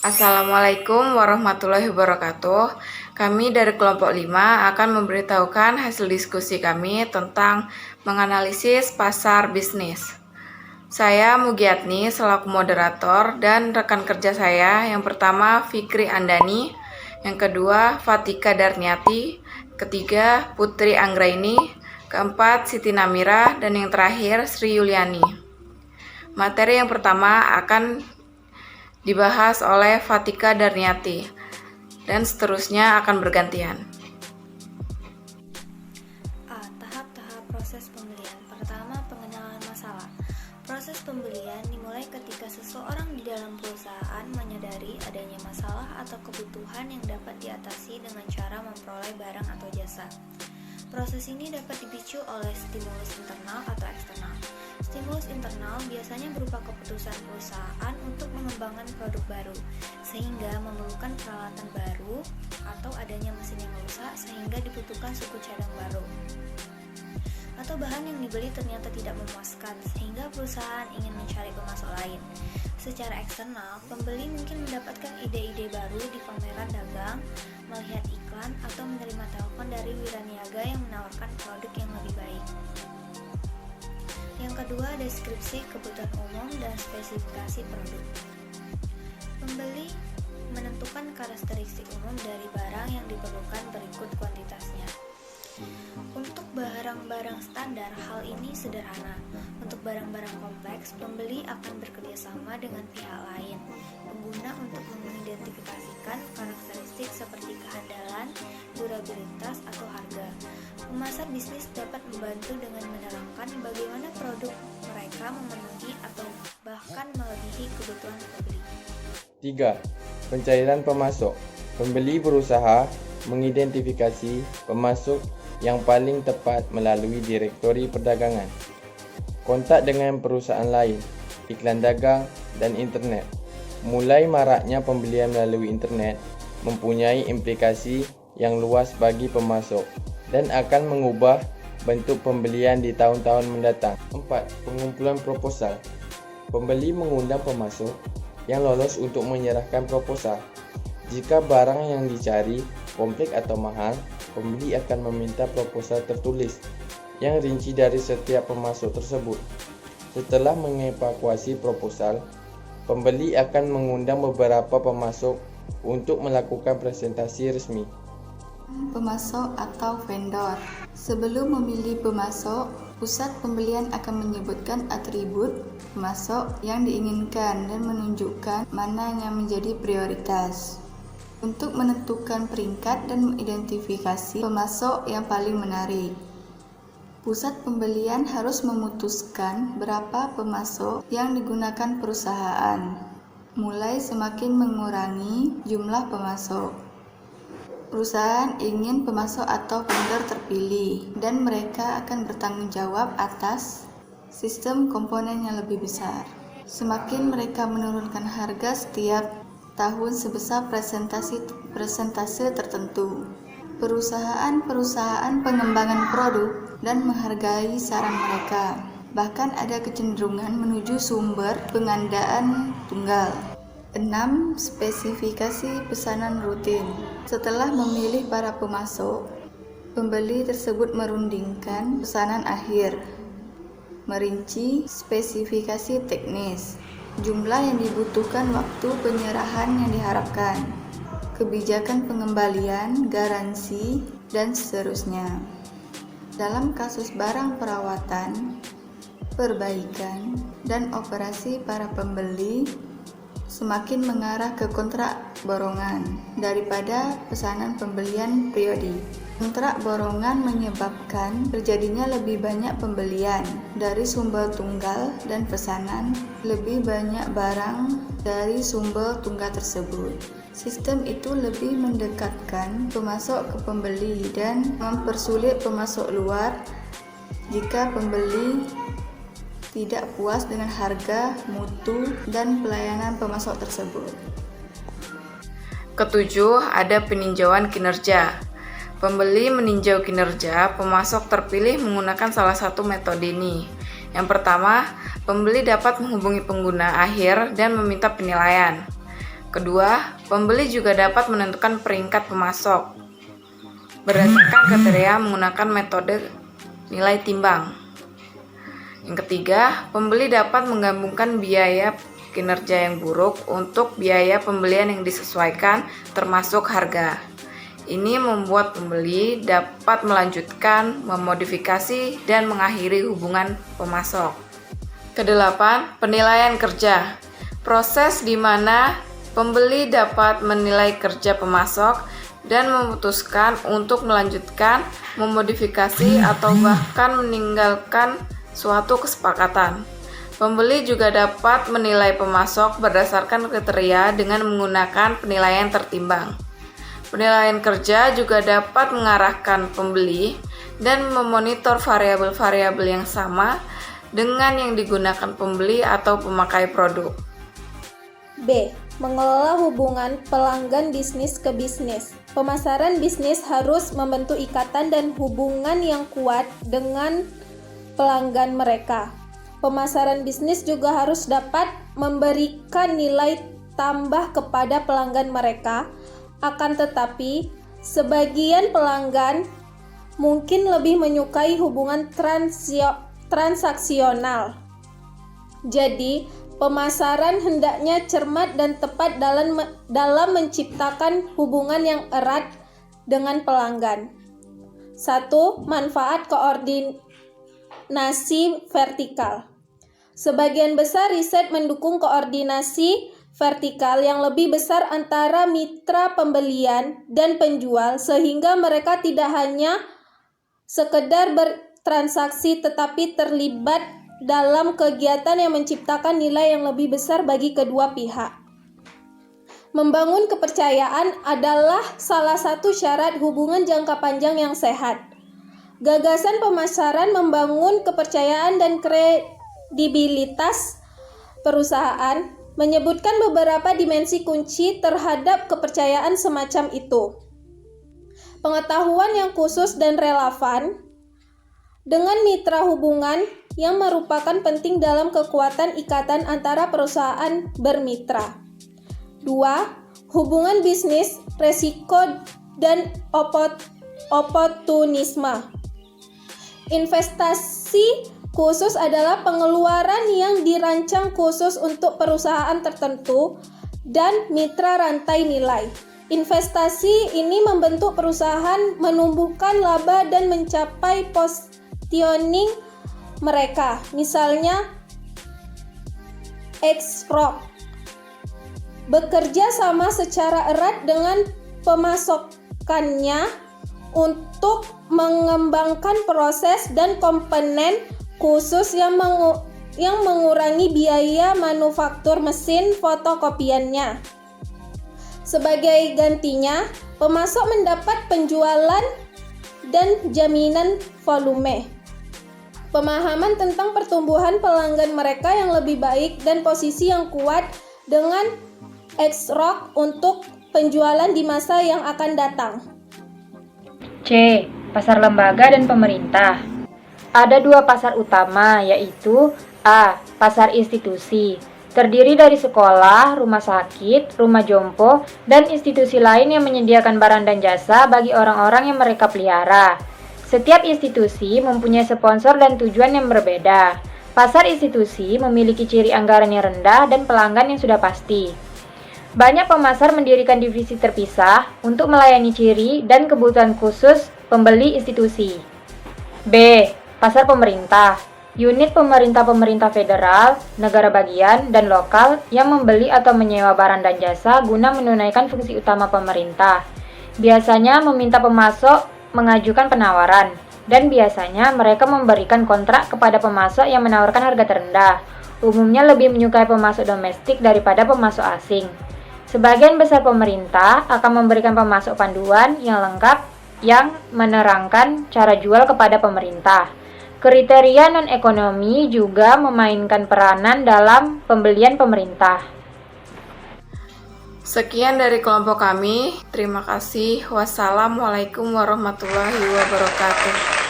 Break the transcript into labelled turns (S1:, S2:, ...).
S1: Assalamualaikum warahmatullahi wabarakatuh. Kami dari kelompok 5 akan memberitahukan hasil diskusi kami tentang menganalisis pasar bisnis. Saya Mugiatni selaku moderator dan rekan kerja saya yang pertama Fikri Andani, yang kedua Fatika Darniati, ketiga Putri Anggraini, keempat Siti Namira, dan yang terakhir Sri Yuliani. Materi yang pertama akan dibahas oleh Fatika Darniati, dan seterusnya akan bergantian.
S2: Tahap-tahap proses pembelian. Pertama, pengenalan masalah. Proses pembelian dimulai ketika seseorang di dalam perusahaan menyadari adanya masalah atau kebutuhan yang dapat diatasi dengan cara memperoleh barang atau jasa. Proses ini dapat dipicu oleh stimulus internal atau eksternal. Stimulus internal biasanya berupa keputusan perusahaan untuk mengembangkan produk baru, sehingga memerlukan peralatan baru atau adanya mesin yang rusak sehingga dibutuhkan suku cadang baru. Atau bahan yang dibeli ternyata tidak memuaskan, sehingga perusahaan ingin mencari pemasok lain. Secara eksternal, pembeli mungkin mendapatkan ide-ide baru di pameran dagang, melihat iklan, atau menerima telepon dari wiraniaga yang menawarkan produk yang lebih baik. Yang kedua, deskripsi kebutuhan umum dan spesifikasi produk. Pembeli menentukan karakteristik umum dari barang yang diperlukan berikut kuantitasnya. Untuk barang-barang standar, hal ini sederhana. Untuk barang-barang kompleks, pembeli akan bekerjasama dengan pihak lain, pengguna untuk mengidentifikasikan karakteristik seperti kehandalan, durabilitas, atau harga. Pemasar bisnis dapat membantu dengan menerangkan bagaimana produk mereka memenuhi atau bahkan melebihi kebutuhan pembeli.
S3: 3. Pencairan pemasok. Pembeli berusaha mengidentifikasi pemasok yang paling tepat melalui direktori perdagangan, kontak dengan perusahaan lain, iklan dagang, dan internet. Mulai maraknya pembelian melalui internet mempunyai implikasi yang luas bagi pemasok dan akan mengubah bentuk pembelian di tahun-tahun mendatang. 4. Pengumpulan proposal. Pembeli mengundang pemasok yang lolos untuk menyerahkan proposal. Jika barang yang dicari kompleks atau mahal, pembeli akan meminta proposal tertulis yang rinci dari setiap pemasok tersebut. Setelah mengevakuasi proposal, pembeli akan mengundang beberapa pemasok untuk melakukan presentasi resmi.
S4: Pemasok atau vendor. Sebelum memilih pemasok, pusat pembelian akan menyebutkan atribut pemasok yang diinginkan dan menunjukkan mana yang menjadi prioritas. Untuk menentukan peringkat dan mengidentifikasi pemasok yang paling menarik, pusat pembelian harus memutuskan berapa pemasok yang digunakan perusahaan, mulai semakin mengurangi jumlah pemasok. Perusahaan ingin pemasok atau vendor terpilih, dan mereka akan bertanggung jawab atas sistem komponen yang lebih besar. Semakin mereka menurunkan harga setiap tahun sebesar persentase tertentu. Perusahaan pengembangan produk dan menghargai saran mereka. Bahkan ada kecenderungan menuju sumber pengandaan tunggal. 6. Spesifikasi pesanan rutin. Setelah memilih para pemasok, pembeli tersebut merundingkan pesanan akhir, merinci spesifikasi teknis, jumlah yang dibutuhkan, waktu penyerahan yang diharapkan, kebijakan pengembalian, garansi, dan seterusnya. Dalam kasus barang perawatan, perbaikan, dan operasi, para pembeli semakin mengarah ke kontrak borongan daripada pesanan pembelian pribadi. Kontrak borongan menyebabkan terjadinya lebih banyak pembelian dari sumber tunggal dan pesanan lebih banyak barang dari sumber tunggal tersebut. Sistem itu lebih mendekatkan pemasok ke pembeli dan mempersulit pemasok luar jika pembeli tidak puas dengan harga, mutu, dan pelayanan pemasok tersebut.
S1: Ketujuh, ada peninjauan kinerja. Pembeli meninjau kinerja pemasok terpilih menggunakan salah satu metode ini. Yang pertama, pembeli dapat menghubungi pengguna akhir dan meminta penilaian. Kedua, pembeli juga dapat menentukan peringkat pemasok berdasarkan kriteria menggunakan metode nilai timbang. Yang ketiga, pembeli dapat menggabungkan biaya kinerja yang buruk untuk biaya pembelian yang disesuaikan termasuk harga. Ini membuat pembeli dapat melanjutkan, memodifikasi, dan mengakhiri hubungan pemasok. Kedelapan, penilaian kerja. Proses di mana pembeli dapat menilai kerja pemasok dan memutuskan untuk melanjutkan, memodifikasi, atau bahkan meninggalkan suatu kesepakatan. Pembeli juga dapat menilai pemasok berdasarkan kriteria dengan menggunakan penilaian tertimbang. Penilaian kerja juga dapat mengarahkan pembeli dan memonitor variabel-variabel yang sama dengan yang digunakan pembeli atau pemakai produk.
S5: B. Mengelola hubungan pelanggan bisnis ke bisnis. Pemasaran bisnis harus membentuk ikatan dan hubungan yang kuat dengan pelanggan mereka. Pemasaran bisnis juga harus dapat memberikan nilai tambah kepada pelanggan mereka. Akan tetapi, sebagian pelanggan mungkin lebih menyukai hubungan transaksional. Jadi, pemasaran hendaknya cermat dan tepat dalam menciptakan hubungan yang erat dengan pelanggan. 1. Manfaat koordinasi vertikal. Sebagian besar riset mendukung koordinasi vertikal yang lebih besar antara mitra pembelian dan penjual sehingga mereka tidak hanya sekedar bertransaksi tetapi terlibat dalam kegiatan yang menciptakan nilai yang lebih besar bagi kedua pihak. Membangun kepercayaan adalah salah satu syarat hubungan jangka panjang yang sehat. Gagasan pemasaran membangun kepercayaan dan kredibilitas perusahaan menyebutkan beberapa dimensi kunci terhadap kepercayaan semacam itu. Pengetahuan yang khusus dan relevan dengan mitra hubungan yang merupakan penting dalam kekuatan ikatan antara perusahaan bermitra. 2. Hubungan bisnis, resiko, dan oportunisme. Investasi khusus adalah pengeluaran yang dirancang khusus untuk perusahaan tertentu dan mitra rantai nilai. Investasi ini membentuk perusahaan, menumbuhkan laba dan mencapai positioning mereka. Misalnya, X-Rock bekerja sama secara erat dengan pemasokannya untuk mengembangkan proses dan komponen khusus yang mengurangi biaya manufaktur mesin fotokopiannya. Sebagai gantinya, pemasok mendapat penjualan dan jaminan volume. Pemahaman tentang pertumbuhan pelanggan mereka yang lebih baik dan posisi yang kuat dengan X-Rock untuk penjualan di masa yang akan datang.
S6: C. Pasar lembaga dan pemerintah. Ada dua pasar utama, yaitu A. Pasar institusi, terdiri dari sekolah, rumah sakit, rumah jompo, dan institusi lain yang menyediakan barang dan jasa bagi orang-orang yang mereka pelihara. Setiap institusi mempunyai sponsor dan tujuan yang berbeda. Pasar institusi memiliki ciri anggaran yang rendah dan pelanggan yang sudah pasti. Banyak pemasar mendirikan divisi terpisah untuk melayani ciri dan kebutuhan khusus pembeli institusi. B. Pasar pemerintah. Unit pemerintah federal, negara bagian, dan lokal yang membeli atau menyewa barang dan jasa guna menunaikan fungsi utama pemerintah. Biasanya meminta pemasok mengajukan penawaran, dan biasanya mereka memberikan kontrak kepada pemasok yang menawarkan harga terendah. Umumnya lebih menyukai pemasok domestik daripada pemasok asing. Sebagian besar pemerintah akan memberikan pemasok panduan yang lengkap yang menerangkan cara jual kepada pemerintah. Kriteria non-ekonomi juga memainkan peranan dalam pembelian pemerintah.
S1: Sekian dari kelompok kami. Terima kasih. Wassalamualaikum warahmatullahi wabarakatuh.